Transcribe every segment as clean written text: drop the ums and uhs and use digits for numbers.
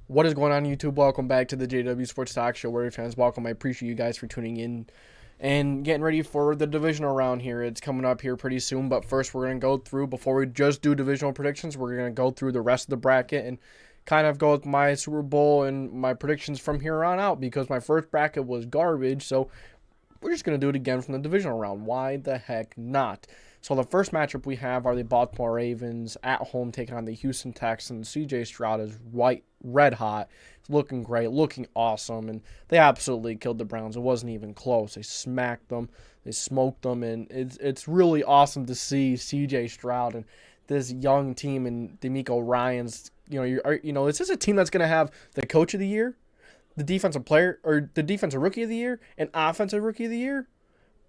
What is going on, YouTube? Welcome back to the JDW SportsTalkShow, where fans welcome. I appreciate you guys for tuning in and getting ready for the divisional round here. It's coming up here pretty soon, but first we're going to go through, before we just do divisional predictions, we're going to go through the rest of the bracket and kind of go with my Super Bowl and my predictions from here on out, because my first bracket was garbage, so we're just going to do it again from the divisional round. Why the heck not? So the first matchup we have are the Baltimore Ravens at home taking on the Houston Texans. CJ Stroud is red hot. It's looking great, looking awesome, and they absolutely killed the Browns. It wasn't even close. They smacked them, they smoked them, and it's really awesome to see CJ Stroud and this young team and D'Amico Ryans. Is this a team that's going to have the coach of the year, the defensive player, or the defensive rookie of the year, and offensive rookie of the year?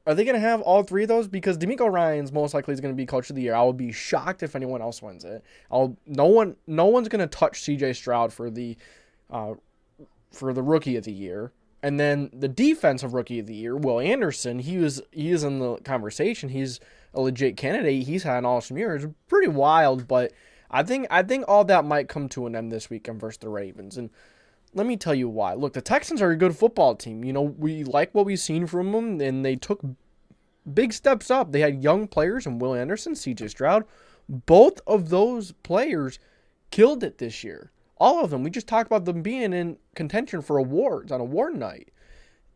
Are they going to have all three of those? Because D'Amico Ryans most likely is going to be coach of the year. I will be shocked if anyone else wins it. No one's going to touch CJ Stroud for the rookie of the year. And then the defensive rookie of the year, Will Anderson, he is in the conversation. He's a legit candidate. He's had an awesome year. It's pretty wild, but I think all that might come to an end this weekend versus the Ravens. And let me tell you why. Look, the Texans are a good football team. We like what we've seen from them, and they took big steps up. They had young players in Will Anderson, CJ Stroud. Both of those players killed it this year. All of them. We just talked about them being in contention for awards on award night.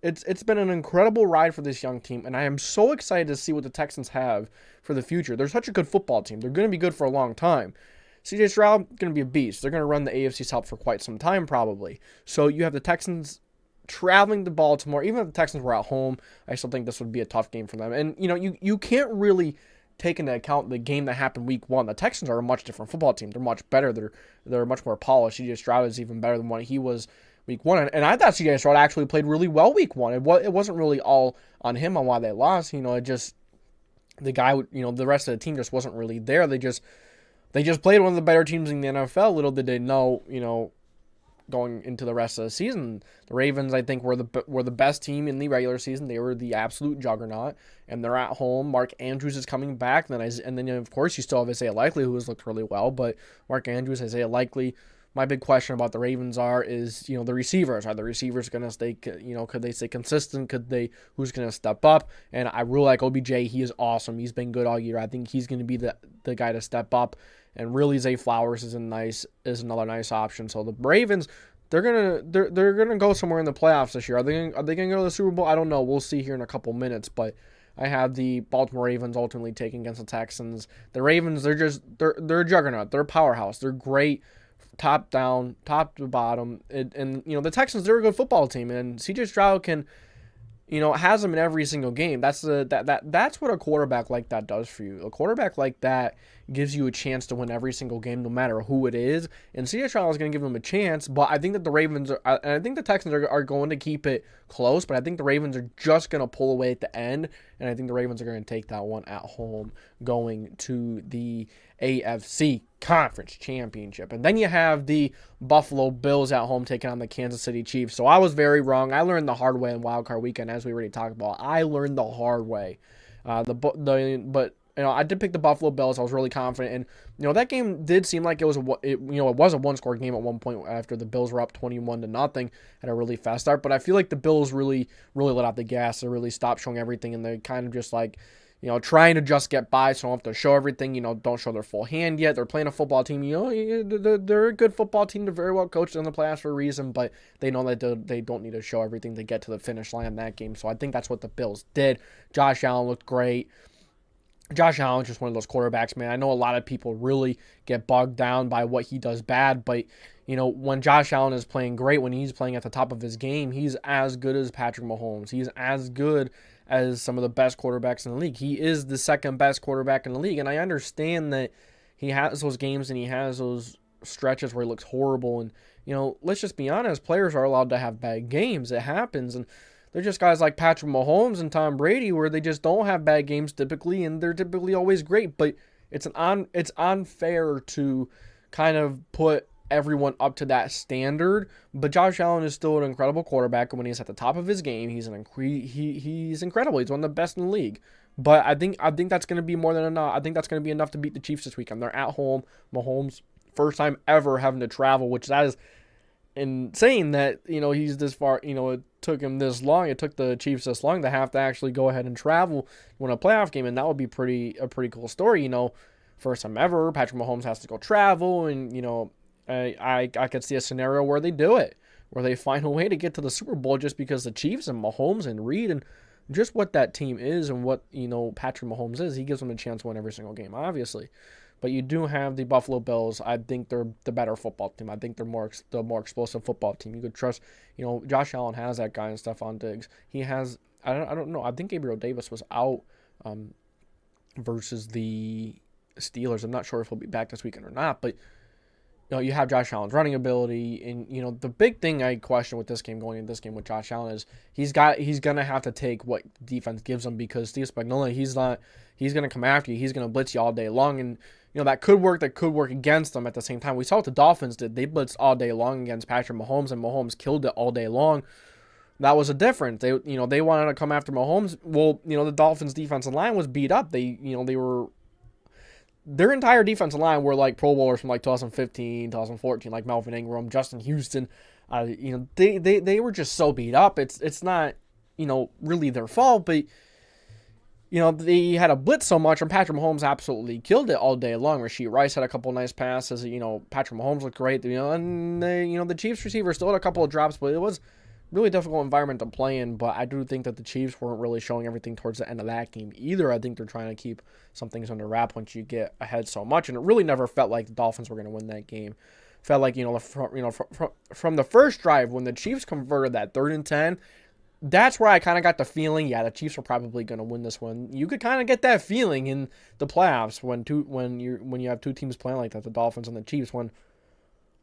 It's been an incredible ride for this young team, and I am so excited to see what the Texans have for the future. They're such a good football team. They're going to be good for a long time. CJ Stroud, going to be a beast. They're going to run the AFC South for quite some time, probably. So you have the Texans traveling to Baltimore. Even if the Texans were at home, I still think this would be a tough game for them. And, you can't really take into account the game that happened week one. The Texans are a much different football team. They're much better. They're much more polished. CJ Stroud is even better than what he was week one. And I thought CJ Stroud actually played really well week one. It wasn't really all on him on why they lost. The guy, the rest of the team just wasn't really there. They just played one of the better teams in the NFL. Little did they know, going into the rest of the season, the Ravens, I think, were the best team in the regular season. They were the absolute juggernaut, and they're at home. Mark Andrews is coming back, and then of course you still have Isaiah Likely, who has looked really well. But Mark Andrews, Isaiah Likely. My big question about the Ravens is the receivers. Are the receivers going to stay? Could they stay consistent? Who's going to step up? And I really like OBJ. He is awesome. He's been good all year. I think he's going to be the guy to step up. And really, Zay Flowers is another nice option. So the Ravens, they're gonna go somewhere in the playoffs this year. Are they gonna go to the Super Bowl? I don't know. We'll see here in a couple minutes. But I have the Baltimore Ravens ultimately taking against the Texans. The Ravens, they're a juggernaut. They're a powerhouse. They're great, top down, top to bottom. And the Texans, they're a good football team. And CJ Stroud has them in every single game. That's what a quarterback like that does for you. A quarterback like that gives you a chance to win every single game, no matter who it is. And CJ Stroud is going to give them a chance, but I think that the Ravens and I think the Texans are going to keep it close, but I think the Ravens are just going to pull away at the end, and I think the Ravens are going to take that one at home, going to the AFC Conference Championship. And then you have the Buffalo Bills at home taking on the Kansas City Chiefs. So I was very wrong. I learned the hard way in Wildcard weekend, as we already talked about. I learned the hard way. But I did pick the Buffalo Bills. I was really confident, and that game did seem like it was a one-score game at one point after the Bills were up 21-0 at a really fast start. But I feel like the Bills really let out the gas. They really stopped showing everything, and they kind of just trying to just get by, so don't have to show everything. Don't show their full hand yet. They're playing a football team. They're a good football team. They're very well coached in the playoffs for a reason, but they know that they don't need to show everything to get to the finish line in that game. So I think that's what the Bills did. Josh Allen looked great. Josh Allen's just one of those quarterbacks, man. I know a lot of people really get bogged down by what he does bad, but when Josh Allen is playing great, when he's playing at the top of his game, he's as good as Patrick Mahomes. He's as good as some of the best quarterbacks in the league. He is the second best quarterback in the league, and I understand that he has those games and he has those stretches where he looks horrible. And let's just be honest, players are allowed to have bad games. It happens, and they're just guys like Patrick Mahomes and Tom Brady where they just don't have bad games typically, and they're typically always great. But it's unfair to kind of put everyone up to that standard. But Josh Allen is still an incredible quarterback, and when he's at the top of his game, he's incredible. He's one of the best in the league. But I think that's going to be more than enough. I think that's going to be enough to beat the Chiefs this weekend. They're at home. Mahomes, first time ever having to travel, which that is in saying that, he's this far, it took him this long, it took the Chiefs this long to have to actually go ahead and travel, win a playoff game, and that would be a pretty cool story. First time ever, Patrick Mahomes has to go travel, and I could see a scenario where they do it, where they find a way to get to the Super Bowl just because the Chiefs and Mahomes and Reed and just what that team is and what Patrick Mahomes is, he gives them a chance to win every single game, obviously. But you do have the Buffalo Bills. I think they're the better football team. I think they're the more explosive football team. You could trust, Josh Allen has that guy and Stephon Diggs. He has, I don't know. I think Gabriel Davis was out versus the Steelers. I'm not sure if he'll be back this weekend or not. But you have Josh Allen's running ability, and the big thing I question with this game, going into this game with Josh Allen, is he's gonna have to take what defense gives him, because Steve Spagnuolo, he's gonna come after you, he's gonna blitz you all day long, and that could work against them. At the same time, we saw what the Dolphins did. They blitzed all day long against Patrick Mahomes, and Mahomes killed it all day long. That was a difference. They wanted to come after Mahomes. Well, the Dolphins' defensive line was beat up. Their entire defensive line were like Pro Bowlers from like 2015, 2014, like Melvin Ingram, Justin Houston. They were just so beat up. It's not really their fault, but they had a blitz so much, and Patrick Mahomes absolutely killed it all day long. Rashee Rice had a couple nice passes. Patrick Mahomes looked great. And the Chiefs receiver still had a couple of drops, but it was really difficult environment to play in. But I do think that the Chiefs weren't really showing everything towards the end of that game either. I think they're trying to keep some things under wrap once you get ahead so much, and it really never felt like the Dolphins were going to win that game. Felt like from the first drive when the Chiefs converted that 3rd and 10. That's where I kind of got the feeling, the Chiefs are probably going to win this one. You could kind of get that feeling in the playoffs when you have two teams playing like that, the Dolphins and the Chiefs, when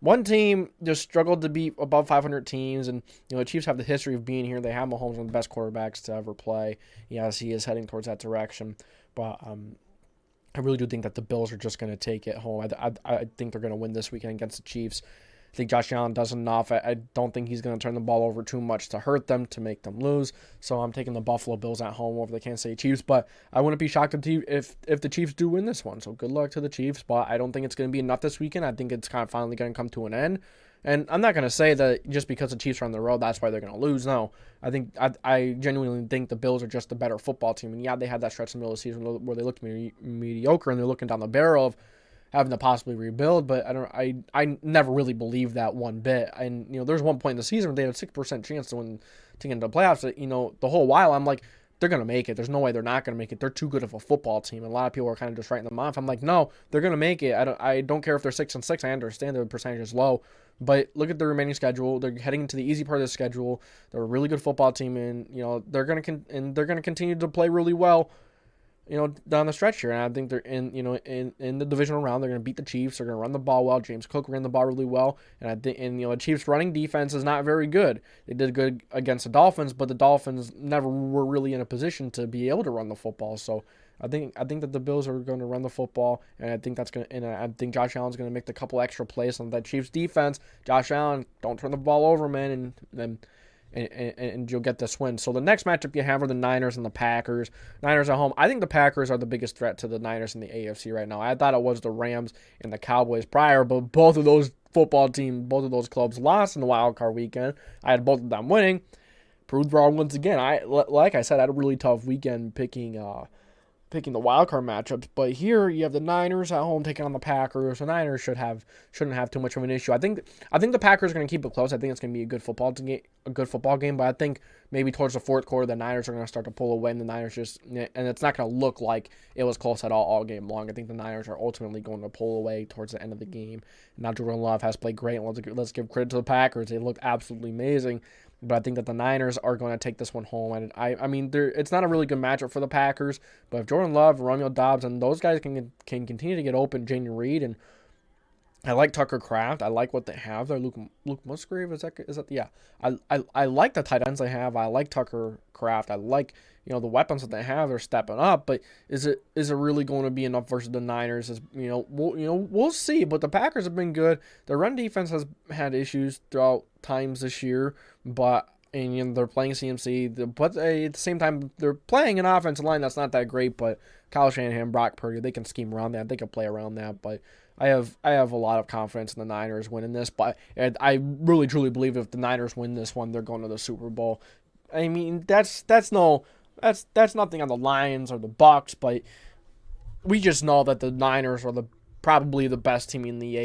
one team just struggled to beat above 500 teams, and the Chiefs have the history of being here. They have Mahomes, one of the best quarterbacks to ever play. Yes, he is heading towards that direction, but I really do think that the Bills are just going to take it home. I think they're going to win this weekend against the Chiefs. I think Josh Allen does enough. I don't think he's going to turn the ball over too much to hurt them, to make them lose. So I'm taking the Buffalo Bills at home over the Kansas City Chiefs. But I wouldn't be shocked if the Chiefs do win this one. So good luck to the Chiefs. But I don't think it's going to be enough this weekend. I think it's kind of finally going to come to an end. And I'm not going to say that just because the Chiefs are on the road, that's why they're going to lose. No, I genuinely think the Bills are just a better football team. And they had that stretch in the middle of the season where they looked mediocre, and they're looking down the barrel of having to possibly rebuild, but I never really believed that one bit. And there's one point in the season where they had a 6% chance to get into the playoffs. That, the whole while I'm like, they're gonna make it. There's no way they're not gonna make it. They're too good of a football team. And a lot of people are kind of just writing them off. I'm like, no, they're gonna make it. I don't care if they're 6-6. I understand their percentage is low, but look at the remaining schedule. They're heading into the easy part of the schedule. They're a really good football team, and they're gonna continue to play really well, down the stretch here. And I think they're in the divisional round. They're going to beat the Chiefs. They're going to run the ball well. James Cook ran the ball really well. And I think, the Chiefs' running defense is not very good. They did good against the Dolphins, but the Dolphins never were really in a position to be able to run the football. So I think that the Bills are going to run the football, and I think I think Josh Allen's going to make the couple extra plays on that Chiefs defense. Josh Allen, don't turn the ball over, man, and then and you'll get this win. So the next matchup you have are the Niners and the Packers. Niners at home. I think the Packers are the biggest threat to the Niners in the AFC right now. I thought it was the Rams and the Cowboys prior, but both of those both of those clubs lost in the Wildcard weekend. I had both of them winning. Proved wrong once again. Like I said, I had a really tough weekend picking the wildcard matchups, but here you have the Niners at home taking on the Packers. The Niners shouldn't have too much of an issue. I think the Packers are going to keep it close. I think it's going to be a good football game, but I think maybe towards the fourth quarter the Niners are going to start to pull away, and the Niners and it's not going to look like it was close at all game long. I think the Niners are ultimately going to pull away towards the end of the game. Now Jordan Love has played great, and let's give credit to the Packers. They looked absolutely amazing. But I think that the Niners are going to take this one home. And I mean, it's not a really good matchup for the Packers. But if Jordan Love, Romeo Doubs, and those guys can continue to get open, Jaden Reed, and I like Tucker Kraft. I like what they have there. Luke Musgrave, is that yeah. I like the tight ends they have. I like Tucker Kraft. I like the weapons that they have. They're stepping up. But is it really going to be enough versus the Niners? We'll see. But the Packers have been good. Their run defense has had issues throughout times this year, but they're playing CMC. But at the same time, they're playing an offensive line that's not that great. But Kyle Shanahan, Brock Purdy, they can scheme around that. They can play around that. But I have a lot of confidence in the Niners winning this, but I really truly believe if the Niners win this one, they're going to the Super Bowl. I mean, that's nothing on the Lions or the Bucs, but we just know that the Niners are probably the best team in the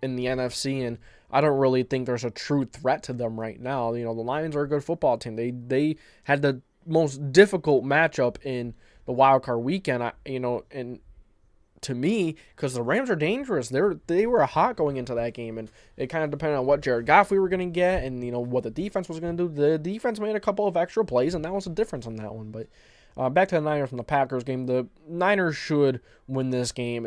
in the NFC, and I don't really think there's a true threat to them right now. The Lions are a good football team. They had the most difficult matchup in the Wildcard weekend. And to me, because the Rams are dangerous. They were hot going into that game, and it kind of depended on what Jared Goff we were going to get, and what the defense was going to do. The defense made a couple of extra plays, and that was the difference on that one. But back to the Niners and the Packers game. The Niners should win this game,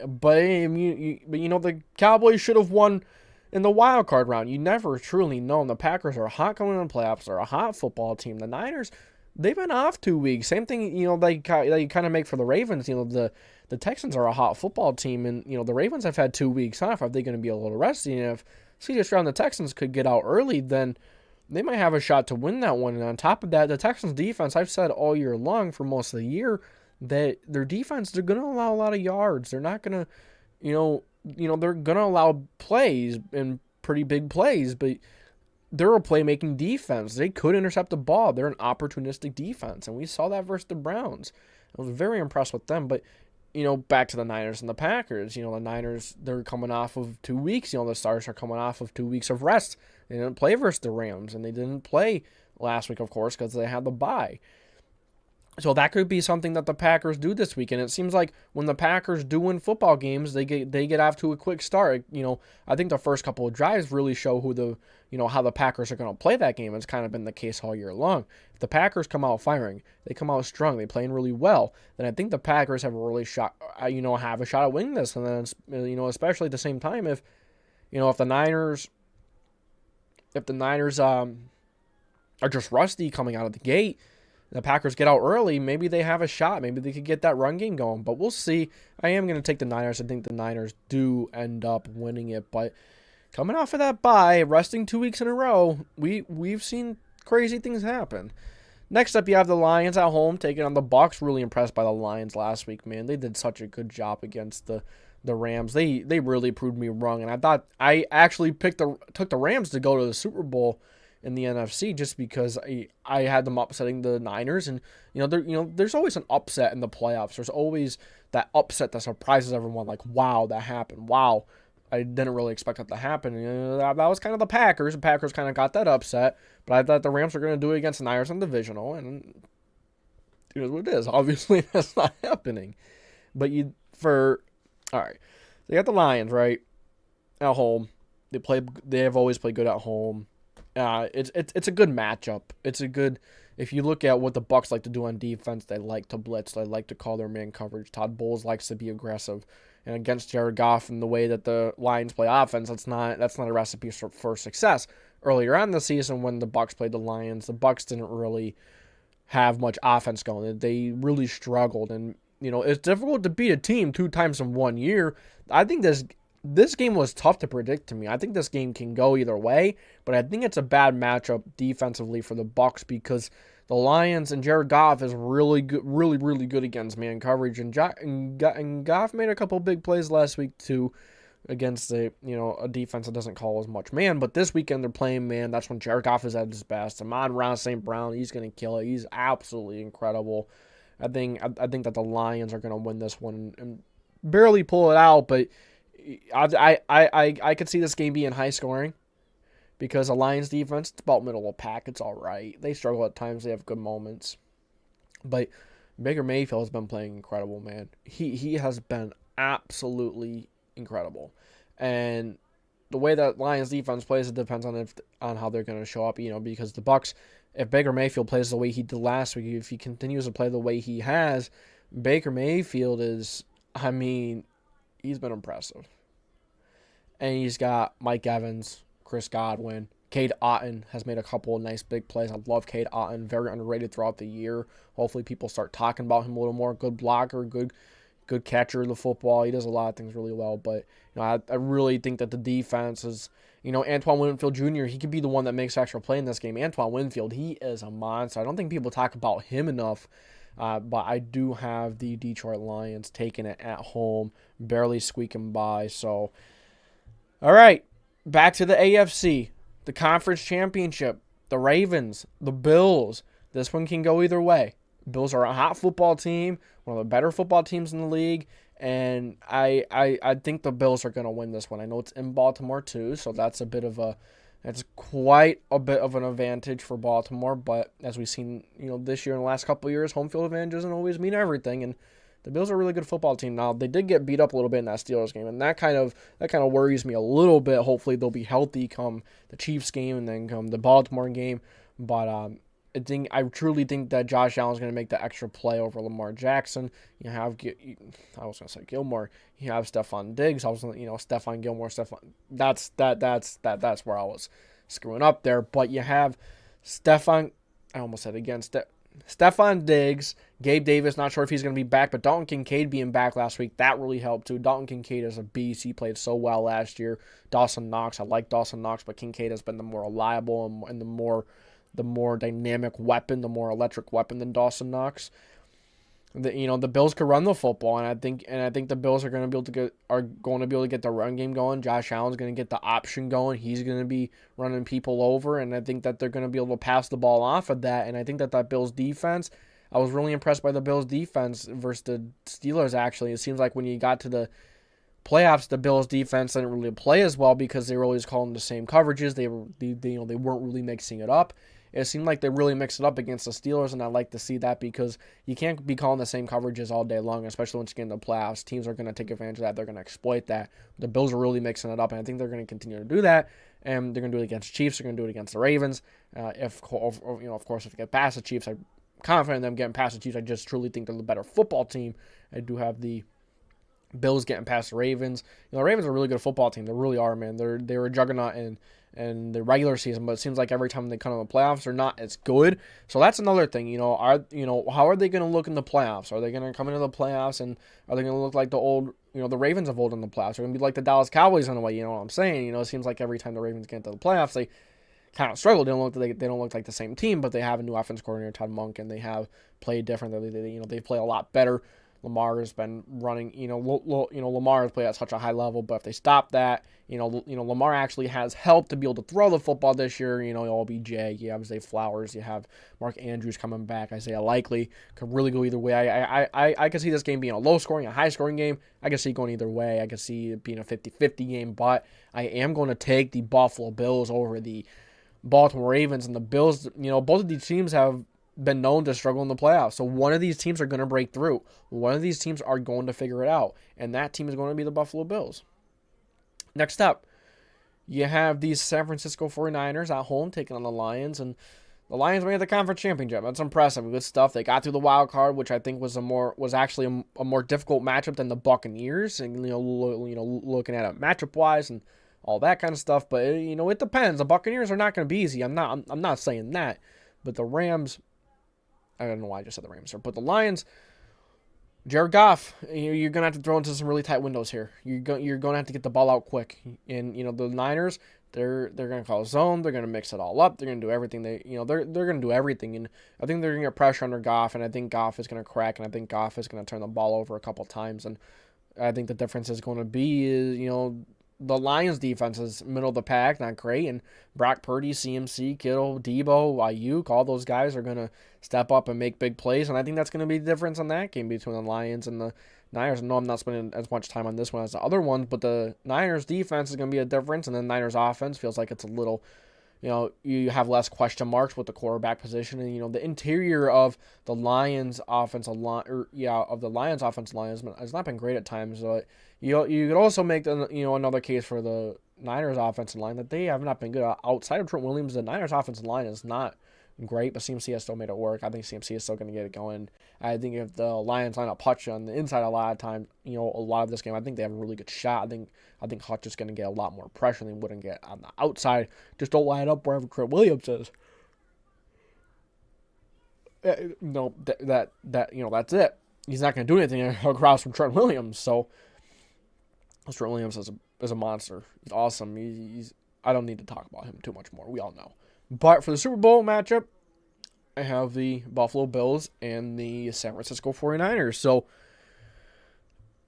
but the Cowboys should have won in the wild card round. You never truly know. And the Packers are hot going into the playoffs. They're a hot football team. The Niners, they've been off 2 weeks. Same thing, they kind of make for the Ravens. The Texans are a hot football team, and the Ravens have had 2 weeks off. Are they going to be a little rusty? And if CJ Stroud and the Texans could get out early, then they might have a shot to win that one. And on top of that, the Texans defense, I've said all year long for most of the year that their defense, they're going to allow a lot of yards. They're not going to, they're going to allow plays and pretty big plays, but they're a playmaking defense. They could intercept the ball. They're an opportunistic defense, and we saw that versus the Browns. I was very impressed with them, but back to the Niners and the Packers. The Niners, they're coming off of 2 weeks. The Stars are coming off of 2 weeks of rest. They didn't play versus the Rams, and they didn't play last week, of course, because they had the bye. So that could be something that the Packers do this week. And it seems like when the Packers do win football games, they get off to a quick start. I think the first couple of drives really show how the Packers are going to play that game. It's kind of been the case all year long. If the Packers come out firing, they come out strong, they playing really well, then I think the Packers have a really shot, have a shot at winning this. And then, especially at the same time, if the Niners are just rusty coming out of the gate, the Packers get out early, maybe they have a shot. Maybe they could get that run game going. But we'll see. I am going to take the Niners. I think the Niners do end up winning it. But coming off of that bye, resting 2 weeks in a row, we've seen crazy things happen. Next up, you have the Lions at home taking on the Bucs. Really impressed by the Lions last week, man. They did such a good job against the Rams. They really proved me wrong. And I thought I actually took the Rams to go to the Super Bowl in the NFC just because I had them upsetting the Niners, and there's always an upset in the playoffs. There's always that upset that surprises everyone, like, wow, that happened. Wow, I didn't really expect that to happen. That was kind of the Packers. The Packers kind of got that upset, but I thought the Rams were going to do it against the Niners in the divisional, and here's what it is. Obviously, that's not happening. But all right, they got the Lions right at home. They have always played good at home. It's a good matchup. If you look at what the Bucs like to do on defense, they like to blitz. They like to call their man coverage. Todd Bowles likes to be aggressive, and against Jared Goff and the way that the Lions play offense, that's not a recipe for success. Earlier on in the season, when the Bucs played the Lions, the Bucs didn't really have much offense going. They really struggled, and it's difficult to beat a team 2 times in 1 year. I think this game was tough to predict to me. I think this game can go either way, but I think it's a bad matchup defensively for the Bucs because the Lions and Jared Goff is really good, really, really good against man coverage, and Goff made a couple big plays last week too against a defense that doesn't call as much man. But this weekend they're playing man. That's when Jared Goff is at his best. Amon-Ra St. Brown, he's going to kill it. He's absolutely incredible. I think that the Lions are going to win this one and barely pull it out, but I could see this game being high scoring because the Lions defense, it's about middle of the pack. It's all right. They struggle at times. They have good moments. But Baker Mayfield has been playing incredible, man. He has been absolutely incredible. And the way that Lions defense plays, it depends on how they're going to show up, because the Bucs, if Baker Mayfield plays the way he did last week, if he continues to play the way he has, Baker Mayfield he's been impressive. And he's got Mike Evans, Chris Godwin. Cade Otton has made a couple of nice big plays. I love Cade Otton. Very underrated throughout the year. Hopefully people start talking about him a little more. Good blocker, good catcher of the football. He does a lot of things really well. But I really think that the defense is, Antoine Winfield Jr., he could be the one that makes extra play in this game. Antoine Winfield, he is a monster. I don't think people talk about him enough. But I do have the Detroit Lions taking it at home, barely squeaking by. So, all right, back to the AFC, the conference championship, the Ravens, the Bills. This one can go either way. Bills are a hot football team, one of the better football teams in the league, and I think the Bills are going to win this one. I know it's in Baltimore too, so that's quite a bit of an advantage for Baltimore. But as we've seen, this year and the last couple of years, home field advantage doesn't always mean everything, and the Bills are a really good football team. Now, they did get beat up a little bit in that Steelers game, and that kind of worries me a little bit. Hopefully, they'll be healthy come the Chiefs game and then come the Baltimore game. But I truly think that Josh Allen's going to make the extra play over Lamar Jackson. You have, I was going to say Gilmore. You have Stephon Diggs. Stephon Gilmore. That's where I was screwing up there. But you have Stephon. I almost said again. Stephon Diggs, Gabe Davis, not sure if he's going to be back, but Dalton Kincaid being back last week, that really helped too. Dalton Kincaid is a beast. He played so well last year. Dawson Knox, I like Dawson Knox, but Kincaid has been the more reliable and the more dynamic weapon, the more electric weapon than Dawson Knox. The Bills could run the football, and I think the Bills are going to be able to get the run game going. Josh Allen's going to get the option going. He's going to be running people over, and I think that they're going to be able to pass the ball off of that. And I think that Bills defense, I was really impressed by the Bills defense versus the Steelers. Actually, it seems like when you got to the playoffs, the Bills defense didn't really play as well because they were always calling the same coverages. They weren't really mixing it up. It seemed like they really mixed it up against the Steelers, and I like to see that because you can't be calling the same coverages all day long, especially once you get into the playoffs. Teams are going to take advantage of that. They're going to exploit that. The Bills are really mixing it up, and I think they're going to continue to do that. And they're going to do it against the Chiefs. They're going to do it against the Ravens. Of course, if they get past the Chiefs, I'm confident in them getting past the Chiefs. I just truly think they're the better football team. I do have the Bills getting past the Ravens. The Ravens are a really good football team. They really are, man. They were a juggernaut in the regular season, but it seems like every time they come in the playoffs, they're not as good. So that's another thing. How are they going to look in the playoffs? Are they going to come into the playoffs and are they going to look like the old, the Ravens of old in the playoffs? They're going to be like the Dallas Cowboys in a way. You know what I'm saying? It seems like every time the Ravens get into the playoffs, they kind of struggle. They don't look like the same team, but they have a new offense coordinator, Todd Monk, and they have played different. They play a lot better. Lamar has been running, Lamar has played at such a high level, but if they stop that, Lamar actually has helped to be able to throw the football this year. OBJ, you have Zay Flowers, you have Mark Andrews coming back, Isaiah Likely, could really go either way. I could see this game being a low-scoring, a high-scoring game. I could see it going either way. I could see it being a 50-50 game, but I am going to take the Buffalo Bills over the Baltimore Ravens, and the Bills, both of these teams have been known to struggle in the playoffs. So one of these teams are going to break through. One of these teams are going to figure it out. And that team is going to be the Buffalo Bills. Next up, you have the San Francisco 49ers at home taking on the Lions. And the Lions made the conference championship. That's impressive. Good stuff. They got through the wild card, which I think was actually a more difficult matchup than the Buccaneers. And looking at it matchup wise and all that kind of stuff. But it depends. The Buccaneers are not going to be easy. I'm not saying that. But the Rams, I don't know why I just said the Rams here, but the Lions, Jared Goff, you're going to have to throw into some really tight windows here. You're going to have to get the ball out quick. And, the Niners, they're going to call a zone. They're going to mix it all up. They're going to do everything. They're going to do everything. And I think they're going to get pressure under Goff, and I think Goff is going to crack, and I think Goff is going to turn the ball over a couple times. And I think the difference is going to be the Lions defense is middle of the pack, not great, and Brock Purdy, CMC, Kittle, Debo, Ayuk, all those guys are going to step up and make big plays, and I think that's going to be the difference in that game between the Lions and the Niners. No, I'm not spending as much time on this one as the other ones, but the Niners defense is going to be a difference, and the Niners offense feels like it's a little, you have less question marks with the quarterback position, and the interior of the Lions offensive line, has not been great at times. So you could also make another case for the Niners offensive line that they have not been good outside of Trent Williams. The Niners offensive line is not great, but CMC has still made it work. I think CMC is still going to get it going. I think if the Lions line up Hutch on the inside a lot of times, a lot of this game, I think they have a really good shot. I think Hutch is going to get a lot more pressure than he wouldn't get on the outside. Just don't line up wherever Trent Williams is. That's it. He's not going to do anything across from Trent Williams. So Trent Williams is a monster. He's awesome. I don't need to talk about him too much more. We all know. But for the Super Bowl matchup, I have the Buffalo Bills and the San Francisco 49ers. So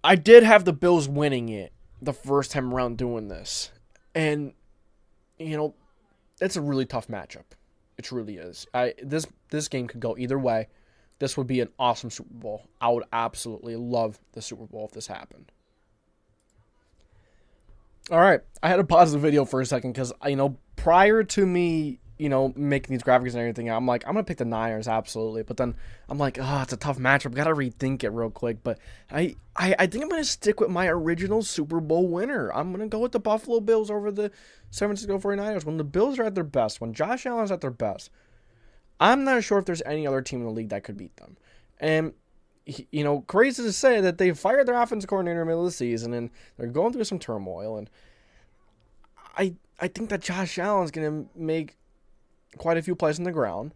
I did have the Bills winning it the first time around doing this. And, it's a really tough matchup. It truly is. This game could go either way. This would be an awesome Super Bowl. I would absolutely love the Super Bowl if this happened. All right. I had to pause the video for a second because, prior to me, making these graphics and everything, I'm like, I'm going to pick the Niners, absolutely. But then I'm like, it's a tough matchup. Got to rethink it real quick. But I think I'm going to stick with my original Super Bowl winner. I'm going to go with the Buffalo Bills over the San Francisco 49ers. When the Bills are at their best, when Josh Allen's at their best, I'm not sure if there's any other team in the league that could beat them. And, crazy to say that they fired their offensive coordinator in the middle of the season and they're going through some turmoil. And I think that Josh Allen's going to make quite a few plays on the ground.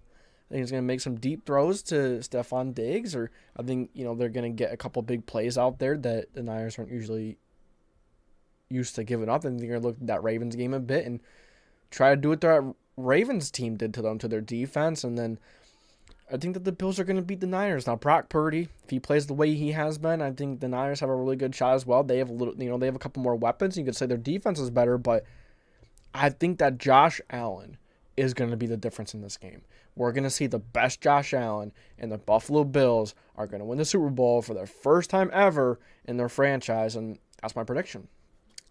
I think he's going to make some deep throws to Stephon Diggs, or I think, they're going to get a couple big plays out there that the Niners aren't usually used to giving up. And they're going to look at that Ravens game a bit and try to do what that Ravens team did to them, to their defense. And then I think that the Bills are going to beat the Niners. Now, Brock Purdy, if he plays the way he has been, I think the Niners have a really good shot as well. They have they have a couple more weapons. You could say their defense is better, but I think that Josh Allen is going to be the difference in this game. We're going to see the best Josh Allen, and the Buffalo Bills are going to win the Super Bowl for their first time ever in their franchise, and that's my prediction.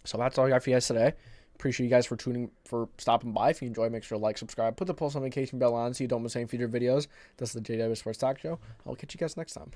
So that's all I got for you guys today. Appreciate you guys for stopping by. If you enjoy, make sure to like, subscribe, put the post notification bell on so you don't miss any future videos. This is the JDW Sports Talk Show. I'll catch you guys next time.